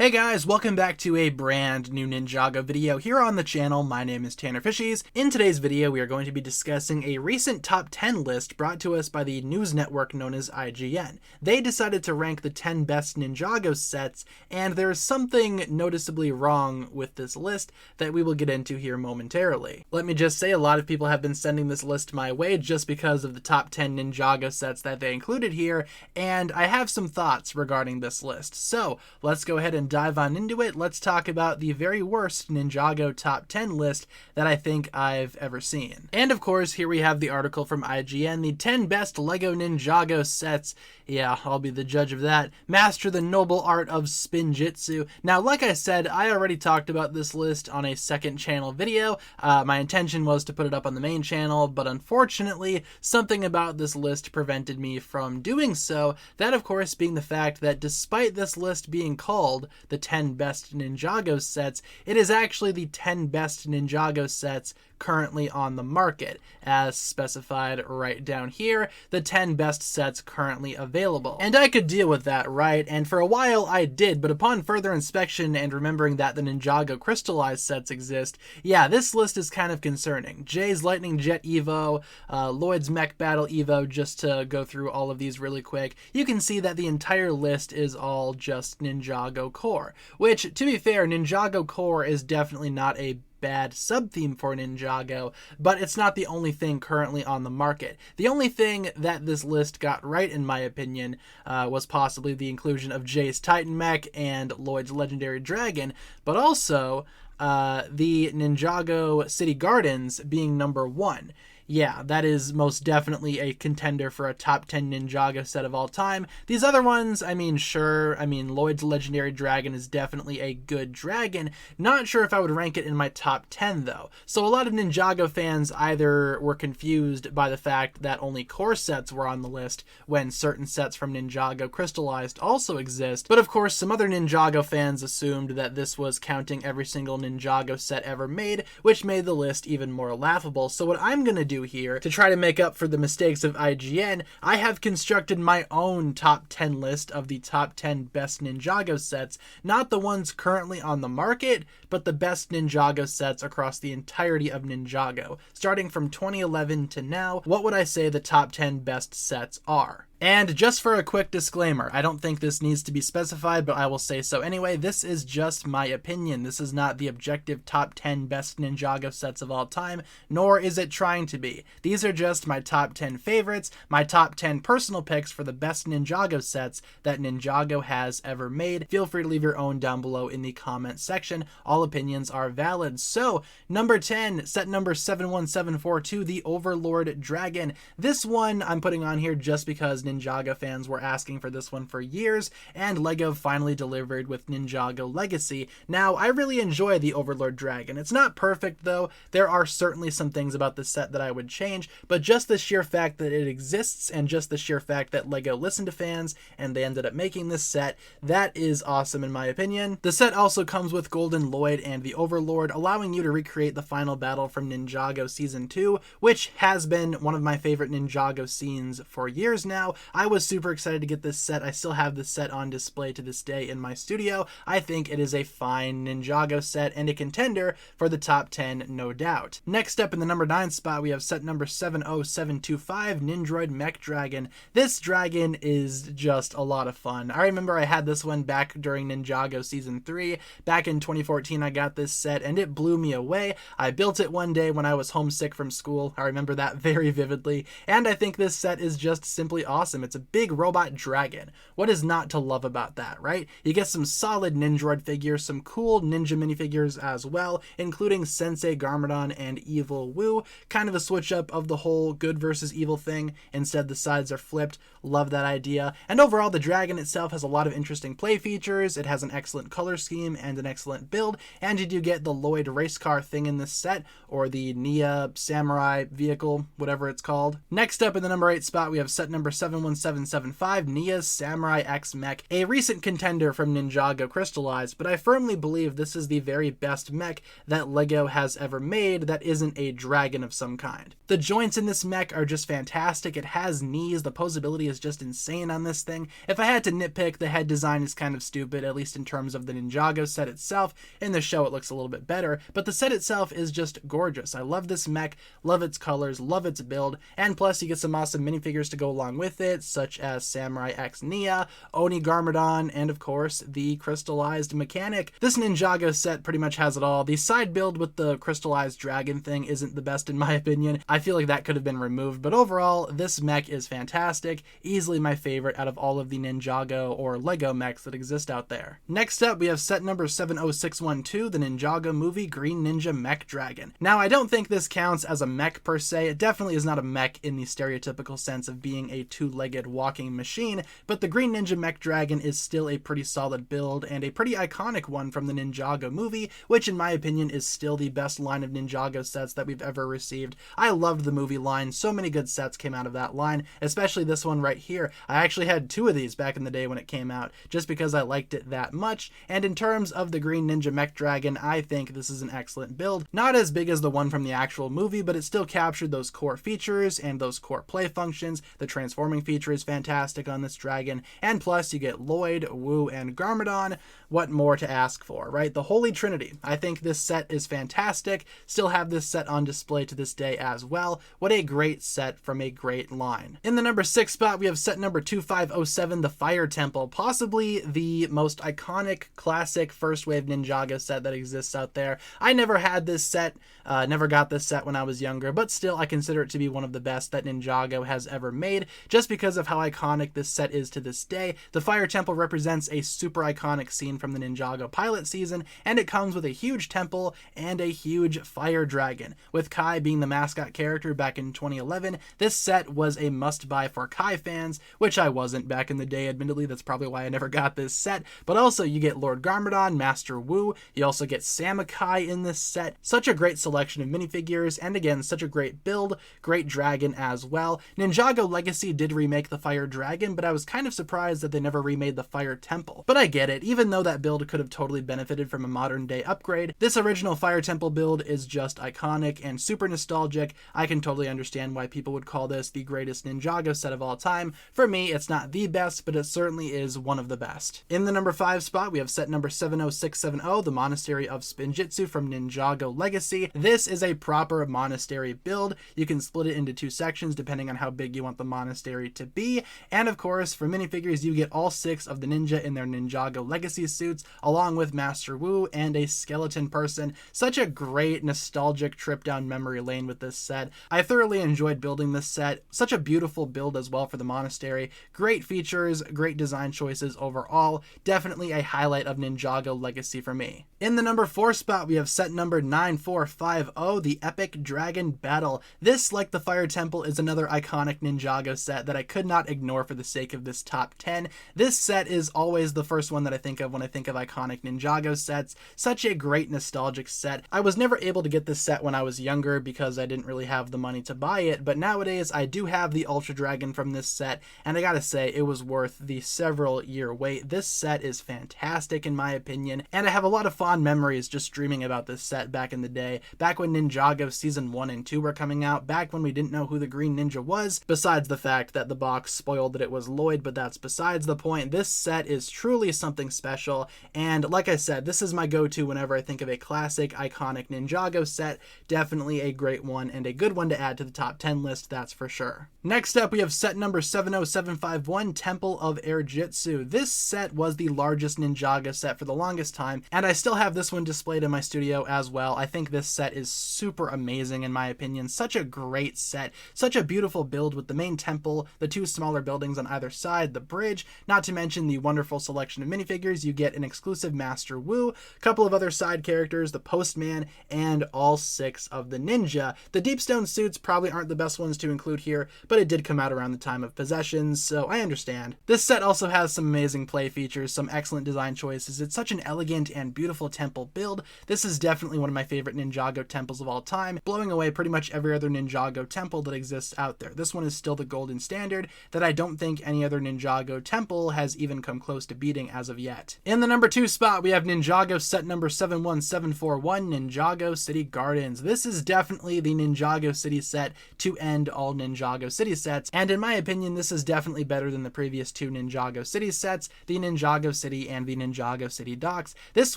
Hey guys, welcome back to a brand new Ninjago video here on the channel. My name is TannerFishies. In today's video, we are going to be discussing a recent top 10 list brought to us by the news network known as IGN. They decided to rank the 10 best Ninjago sets, and there is something noticeably wrong with this list that we will get into here momentarily. Let me just say, a lot of people have been sending this list my way just because of the top 10 Ninjago sets that they included here, and I have some thoughts regarding this list. So let's go ahead and dive on into it. Let's talk about the very worst Ninjago top 10 list that I think I've ever seen. And of course, here we have the article from IGN, the 10 best LEGO Ninjago sets. Yeah, I'll be the judge of that. Master the noble art of spinjitzu. Now, like I said, I already talked about this list on a second channel video. My intention was to put it up on the main channel, but unfortunately, something about this list prevented me from doing so. That, of course, being the fact that despite this list being called the 10 best Ninjago sets, it is actually the 10 best Ninjago sets currently on the market, as specified right down here, the 10 best sets currently available. And I could deal with that, right? And for a while I did, but upon further inspection and remembering that the Ninjago crystallized sets exist, yeah, this list is kind of concerning. Jay's Lightning Jet Evo, Lloyd's Mech Battle Evo, just to go through all of these really quick, you can see that the entire list is all just Ninjago core, which, to be fair, Ninjago core is definitely not a bad sub-theme for Ninjago, but it's not the only thing currently on the market. The only thing that this list got right, in my opinion, was possibly the inclusion of Jay's Titan Mech and Lloyd's Legendary Dragon, but also the Ninjago City Gardens being number 1. Yeah, that is most definitely a contender for a top 10 Ninjago set of all time. These other ones, I mean, sure. I mean, Lloyd's Legendary Dragon is definitely a good dragon. Not sure if I would rank it in my top 10, though. So a lot of Ninjago fans either were confused by the fact that only core sets were on the list when certain sets from Ninjago Crystallized also exist. But of course, some other Ninjago fans assumed that this was counting every single Ninjago set ever made, which made the list even more laughable. So what I'm going to do here to try to make up for the mistakes of IGN, I have constructed my own top 10 list of the top 10 best Ninjago sets, not the ones currently on the market, but the best Ninjago sets across the entirety of Ninjago. Starting from 2011 to now, what would I say the top 10 best sets are? And just for a quick disclaimer, I don't think this needs to be specified, but I will say so anyway. This is just my opinion. This is not the objective top 10 best Ninjago sets of all time, nor is it trying to be. These are just my top 10 favorites, my top 10 personal picks for the best Ninjago sets that Ninjago has ever made. Feel free to leave your own down below in the comments section. All opinions are valid. So, number 10, set number 71742, the Overlord Dragon. This one I'm putting on here just because Ninjago fans were asking for this one for years, and LEGO finally delivered with Ninjago Legacy. Now, I really enjoy the Overlord Dragon. It's not perfect, though. There are certainly some things about the set that I would change, but just the sheer fact that it exists, and just the sheer fact that LEGO listened to fans, and they ended up making this set, that is awesome in my opinion. The set also comes with Golden Lloyd and the Overlord, allowing you to recreate the final battle from Ninjago Season 2, which has been one of my favorite Ninjago scenes for years now. I was super excited to get this set. I still have this set on display to this day in my studio. I think it is a fine Ninjago set and a contender for the top 10, no doubt. Next up in the number 9 spot, we have set number 70725, Nindroid Mech Dragon. This dragon is just a lot of fun. I remember I had this one back during Ninjago Season 3. Back in 2014, I got this set and it blew me away. I built it one day when I was homesick from school. I remember that very vividly. And I think this set is just simply awesome. It's a big robot dragon. What is not to love about that, right? You get some solid Nindroid figures, some cool ninja minifigures as well, including Sensei Garmadon and Evil Wu. Kind of a switch up of the whole good versus evil thing. Instead, the sides are flipped. Love that idea. And overall, the dragon itself has a lot of interesting play features. It has an excellent color scheme and an excellent build. And you do get the Lloyd race car thing in this set, or the Nia Samurai vehicle, whatever it's called. Next up in the number 8 spot, we have set number 7 71775, Nia's Samurai X mech, a recent contender from Ninjago Crystallized, but I firmly believe this is the very best mech that LEGO has ever made that isn't a dragon of some kind. The joints in this mech are just fantastic. It has knees, the posability is just insane on this thing. If I had to nitpick, the head design is kind of stupid, at least in terms of the Ninjago set itself. In the show it looks a little bit better, but the set itself is just gorgeous. I love this mech, love its colors, love its build, and plus you get some awesome minifigures to go along with it, such as Samurai X Nia, Oni Garmadon, and of course the crystallized mechanic. This Ninjago set pretty much has it all. The side build with the crystallized dragon thing isn't the best in my opinion. I feel like that could have been removed, but overall this mech is fantastic, easily my favorite out of all of the Ninjago or LEGO mechs that exist out there. Next up we have set number 70612, the Ninjago movie Green Ninja Mech Dragon. Now I don't think this counts as a mech per se. It definitely is not a mech in the stereotypical sense of being a two-legged walking machine, but the Green Ninja Mech Dragon is still a pretty solid build and a pretty iconic one from the Ninjago movie, which in my opinion is still the best line of Ninjago sets that we've ever received. I loved the movie line. So many good sets came out of that line, especially this one right here. I actually had two of these back in the day when it came out, just because I liked it that much, and in terms of the Green Ninja Mech Dragon, I think this is an excellent build. Not as big as the one from the actual movie, but it still captured those core features and those core play functions. The transforming feature is fantastic on this dragon, and plus you get Lloyd, Wu, and Garmadon. What more to ask for, right? The Holy Trinity. I think this set is fantastic. Still have this set on display to this day as well. What a great set from a great line. In the number 6 spot, we have set number 2507, the Fire Temple, possibly the most iconic, classic first wave Ninjago set that exists out there. I never had this set, never got this set when I was younger, but still I consider it to be one of the best that Ninjago has ever made, just because of how iconic this set is to this day. The Fire Temple represents a super iconic scene from the Ninjago pilot season, and it comes with a huge temple and a huge fire dragon. With Kai being the mascot character back in 2011, this set was a must-buy for Kai fans, which I wasn't back in the day, admittedly. That's probably why I never got this set. But also, you get Lord Garmadon, Master Wu, you also get Samakai in this set. Such a great selection of minifigures, and again, such a great build, great dragon as well. Ninjago Legacy did remake the Fire Dragon, but I was kind of surprised that they never remade the Fire Temple. But I get it, even though that build could have totally benefited from a modern day upgrade, this original Fire Temple build is just iconic and super nostalgic. I can totally understand why people would call this the greatest Ninjago set of all time. For me, it's not the best, but it certainly is one of the best. In the number 5 spot, we have set number 70670, the Monastery of Spinjitzu from Ninjago Legacy. This is a proper monastery build. You can split it into 2 sections depending on how big you want the monastery to be. And of course, for minifigures, you get all 6 of the ninja in their Ninjago Legacy suits, along with Master Wu and a skeleton person. Such a great nostalgic trip down memory lane with this set. I thoroughly enjoyed building this set. Such a beautiful build as well for the monastery. Great features, great design choices overall. Definitely a highlight of Ninjago Legacy for me. In the number 4 spot, we have set number 9450, the Epic Dragon Battle. This, like the Fire Temple, is another iconic Ninjago set that I could not ignore for the sake of this top 10. This set is always the first one that I think of when I think of iconic Ninjago sets. Such a great nostalgic set. I was never able to get this set when I was younger because I didn't really have the money to buy it, but nowadays I do have the Ultra Dragon from this set, and I gotta say, it was worth the several year wait. This set is fantastic in my opinion, and I have a lot of fond memories just dreaming about this set back in the day, back when Ninjago Season 1 and 2 were coming out, back when we didn't know who the Green Ninja was, besides the fact that the box spoiled that it was Lloyd, but that's besides the point. This set is truly something special, and like I said, this is my go-to whenever I think of a classic, iconic Ninjago set. Definitely a great one, and a good one to add to the top 10 list, that's for sure. Next up, we have set number 70751, Temple of Airjitsu. This set was the largest Ninjago set for the longest time, and I still have this one displayed in my studio as well. I think this set is super amazing in my opinion. Such a great set, such a beautiful build with the main temple, the 2 smaller buildings on either side, the bridge, not to mention the wonderful selection of minifigures you get an exclusive Master Wu, a couple of other side characters, the Postman, and all 6 of the ninja. The Deepstone suits probably aren't the best ones to include here, but it did come out around the time of Possessions, so I understand. This set also has some amazing play features, some excellent design choices. It's such an elegant and beautiful temple build. This is definitely one of my favorite Ninjago temples of all time, blowing away pretty much every other Ninjago temple that exists out there. This one is still the golden standard that I don't think any other Ninjago temple has even come close to beating as of yet. In the number 2 spot, we have Ninjago set number 71741, Ninjago City Gardens. This is definitely the Ninjago City set to end all Ninjago City sets, and in my opinion, this is definitely better than the previous 2 Ninjago City sets, the Ninjago City and the Ninjago City Docks. This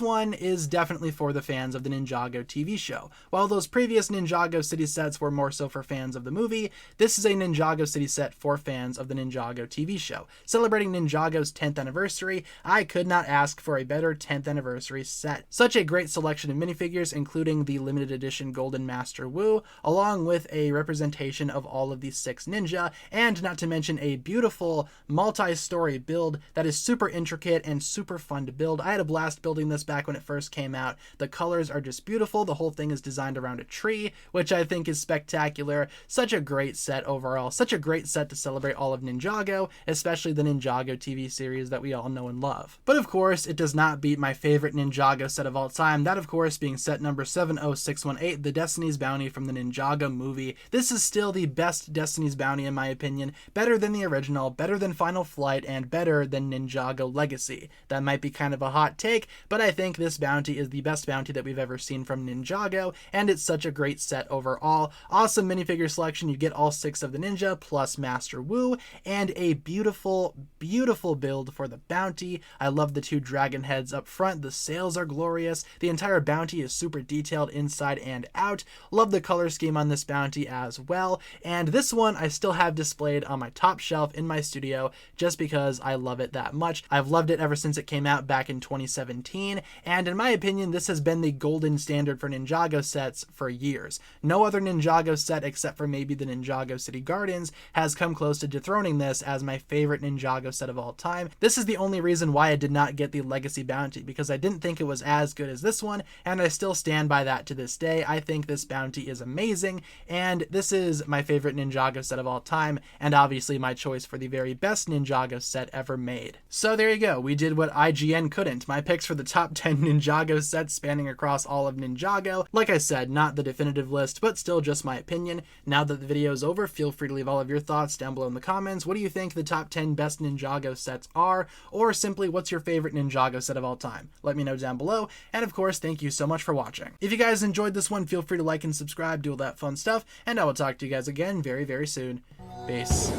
one is definitely for the fans of the Ninjago TV show. While those previous Ninjago City sets were more so for fans of the movie, this is a Ninjago City set for fans of the Ninjago TV show. Celebrating Ninjago's 10th anniversary, I could not ask for a better 10th anniversary set. Such a great selection of minifigures, including the limited edition Golden Master Wu, along with a representation of all of these 6 ninja, and not to mention a beautiful multi-story build that is super intricate and super fun to build. I had a blast building this back when it first came out. The colors are just beautiful. The whole thing is designed around a tree, which I think is spectacular. Such a great set overall. Such a great set to celebrate all of Ninjago, especially the Ninjago TV series that we all know and love. But of course, it does not beat my favorite Ninjago set of all time, that of course being set number 70618, the Destiny's Bounty from the Ninjago movie. This is still the best Destiny's Bounty in my opinion, better than the original, better than Final Flight, and better than Ninjago Legacy. That might be kind of a hot take, but I think this bounty is the best bounty that we've ever seen from Ninjago, and it's such a great set overall. Awesome minifigure selection. You get all 6 of the ninja plus Master Wu, and a beautiful, beautiful build for the bounty. I love the 2 dragon heads up front. The sails are glorious. The entire bounty is super detailed inside and out. Love the color scheme on this bounty as well, and this one I still have displayed on my top shelf in my studio just because I love it that much. I've loved it ever since it came out back in 2017, and in my opinion, this has been the golden standard for Ninjago sets for years. No other Ninjago set, except for maybe the Ninjago City Gardens, has come close to dethroning this as my favorite Ninjago set of all time. This is the only reason why I did not get the Legacy bounty, because I didn't think it was as good as this one, and I still stand by that to this day. I think this bounty is amazing, and this is my favorite Ninjago set of all time, and obviously my choice for the very best Ninjago set ever made. So there you go, we did what IGN couldn't. My picks for the top 10 Ninjago sets spanning across all of Ninjago. Like I said, not the definitive list, but still just my opinion. Now that the video is over, feel free to leave all of your thoughts down below in the comments. What do you think the top 10 best Ninjago sets are? Or simply, what's your favorite Ninjago set of all time? Let me know down below, and of course, thank you so much for watching. If you guys enjoyed this one, feel free to like and subscribe, do all that fun stuff, and I will talk to you guys again very, very soon. Peace.